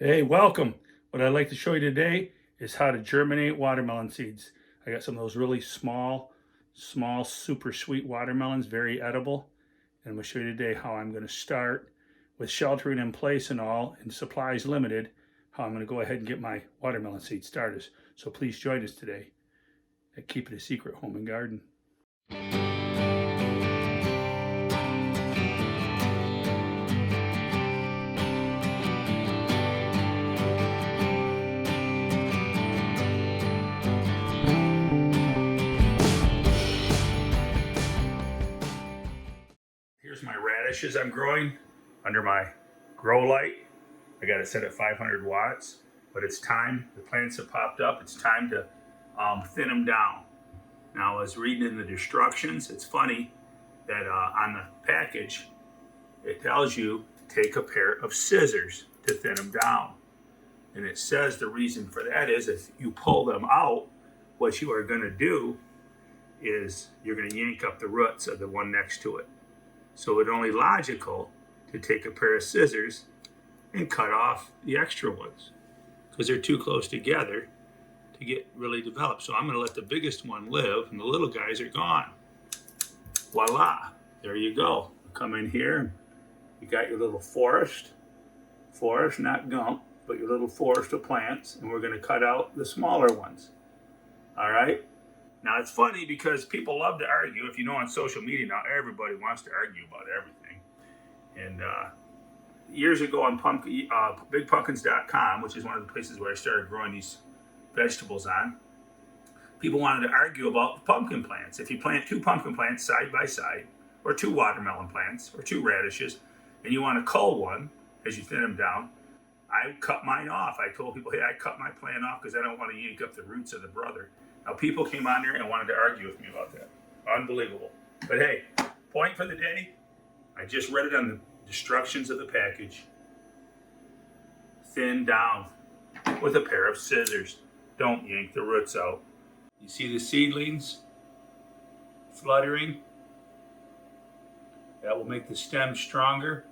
Hey, welcome. What I'd like to show you today is how to germinate watermelon seeds. I got some of those really small, super sweet watermelons, very edible. And I'm going to show you today how I'm going to start with sheltering in place and all, and supplies limited, how I'm going to go ahead and get my watermelon seed started. So please join us today at Keep It a Secret Home and Garden. Here's my radishes I'm growing under my grow light. I got it set at 500 watts, but it's time. The plants have popped up. It's time to thin them down. Now, I was reading in the instructions. It's funny that on the package, it tells you to take a pair of scissors to thin them down. And it says the reason for that is if you pull them out, what you are going to do is you're going to yank up the roots of the one next to it. So it's only logical to take a pair of scissors and cut off the extra ones because they're too close together to get really developed. So I'm going to let the biggest one live and the little guys are gone. Voila, there you go. Come in here, you got your little forest, not gump, but your little forest of plants, and we're going to cut out the smaller ones. All right? Now, it's funny because people love to argue. If you know, on social media now, everybody wants to argue about everything. And years ago on BigPumpkins.com, which is one of the places where I started growing these vegetables on, people wanted to argue about the pumpkin plants. If you plant two pumpkin plants side by side, or two watermelon plants, or two radishes, and you want to cull one as you thin them down, I cut mine off. I told people, hey, I cut my plant off because I don't want to yank up the roots of the brother. Now, people came on there and wanted to argue with me about that. Unbelievable. But hey, point for the day, I just read it on the instructions of the package. Thin down with a pair of scissors. Don't yank the roots out. You see the seedlings fluttering? That will make the stem stronger.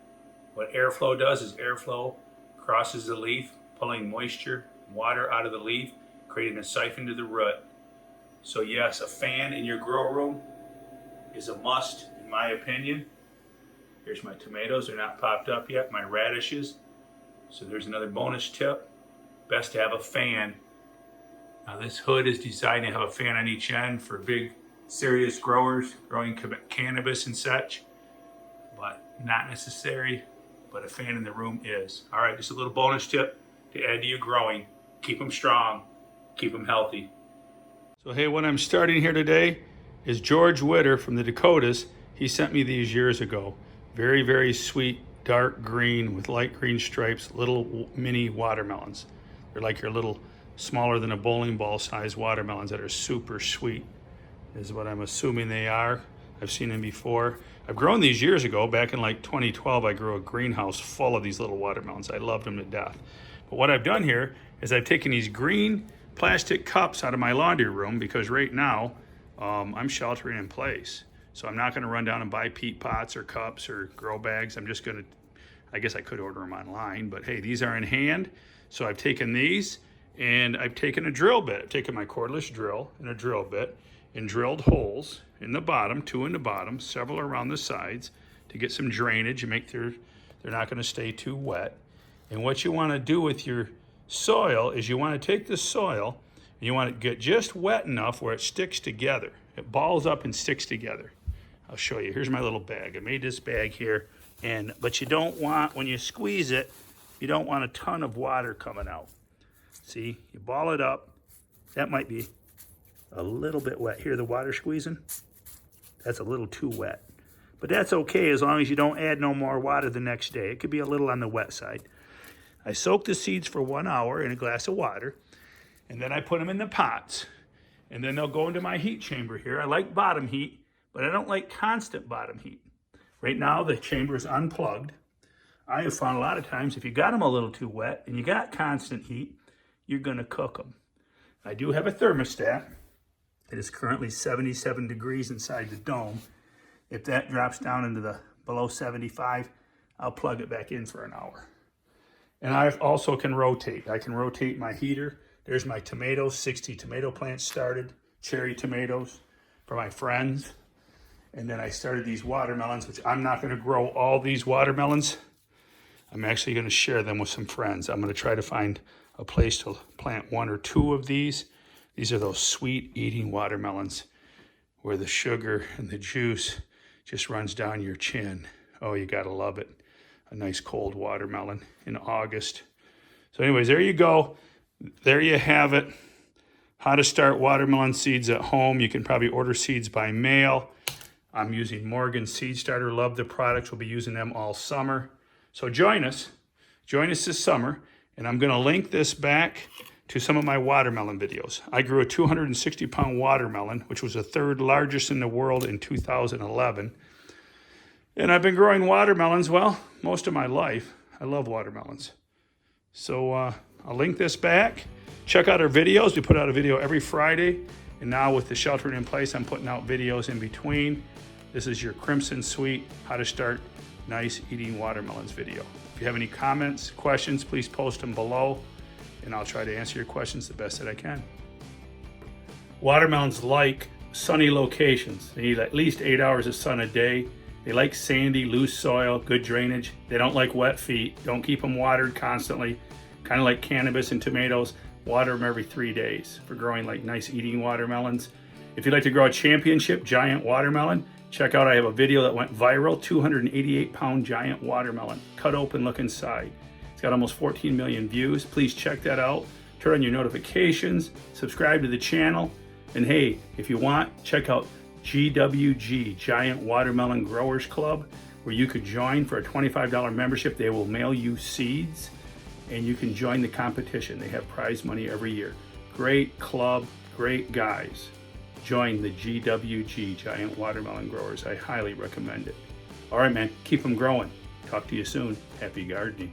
What airflow does is airflow crosses the leaf, pulling moisture, water out of the leaf, creating a siphon to the root. So yes, a fan in your grow room is a must, in my opinion. Here's my tomatoes. They're not popped up yet. My radishes. So there's another bonus tip. Best to have a fan. Now, this hood is designed to have a fan on each end for big, serious growers growing cannabis and such. But not necessary. But a fan in the room is. All right, just a little bonus tip to add to your growing. Keep them strong. Keep them healthy. So hey, what I'm starting here today is George Witter from the Dakotas. He sent me these years ago. Very, very sweet, dark green with light green stripes, little mini watermelons. They're like your little, smaller than a bowling ball size watermelons that are super sweet, is what I'm assuming they are. I've seen them before. I've grown these years ago. Back in like 2012, I grew a greenhouse full of these little watermelons. I loved them to death. But what I've done here is I've taken these green plastic cups out of my laundry room because right now I'm sheltering in place. So I'm not going to run down and buy peat pots or cups or grow bags. I'm just going to, I guess I could order them online, but hey, these are in hand. So I've taken these and I've taken a drill bit. I've taken my cordless drill and a drill bit and drilled holes in the bottom, 2 in the bottom, several around the sides to get some drainage and make sure they're not going to stay too wet. And what you want to do with your soil is you want to take the soil and you want to get just wet enough where it sticks together. It balls up and sticks together. I'll show you. Here's my little bag. I made this bag here, but you don't want, when you squeeze it, you don't want a ton of water coming out. See, you ball it up. That might be a little bit wet. Here, the water squeezing, that's a little too wet. But that's okay as long as you don't add no more water the next day. It could be a little on the wet side. I soak the seeds for 1 hour in a glass of water, and then I put them in the pots. And then they'll go into my heat chamber here. I like bottom heat, but I don't like constant bottom heat. Right now, the chamber is unplugged. I have found a lot of times if you got them a little too wet and you got constant heat, you're going to cook them. I do have a thermostat. It is currently 77 degrees inside the dome. If that drops down into the below 75, I'll plug it back in for an hour. And I also can rotate. I can rotate my heater. There's my tomatoes, 60 tomato plants started, cherry tomatoes for my friends. And then I started these watermelons, which I'm not gonna grow all these watermelons. I'm actually gonna share them with some friends. I'm gonna try to find a place to plant 1 or 2 of these. These are those sweet eating watermelons where the sugar and the juice just runs down your chin. Oh, you gotta love it. A nice cold watermelon in August. So anyways, there you go. There you have it. How to start watermelon seeds at home. You can probably order seeds by mail. I'm using Morgan Seed Starter. Love the products. We'll be using them all summer. So join us. Join us this summer. And I'm gonna link this back to some of my watermelon videos. I grew a 260-pound watermelon, which was the 3rd largest in the world in 2011. And I've been growing watermelons, well, most of my life. I love watermelons. So I'll link this back. Check out our videos. We put out a video every Friday. And now with the sheltering in place, I'm putting out videos in between. This is your Crimson Sweet, how to start nice eating watermelons video. If you have any comments, questions, please post them below. And I'll try to answer your questions the best that I can. Watermelons like sunny locations. They need at least 8 hours of sun a day. They like sandy, loose soil, good drainage. They don't like wet feet. Don't keep them watered constantly. Kind of like cannabis and tomatoes. Water them every 3 days for growing like nice eating watermelons. If you'd like to grow a championship giant watermelon, check out, I have a video that went viral, 288-pound giant watermelon. Cut open, look inside. It's got almost 14 million views. Please check that out. Turn on your notifications, subscribe to the channel. And hey, if you want, check out GWG, Giant Watermelon Growers Club, where you could join for a $25 membership. They will mail you seeds and you can join the competition. They have prize money every year. Great club, great guys. Join the GWG, Giant Watermelon Growers. I highly recommend it. All right, man, keep them growing. Talk to you soon. Happy gardening.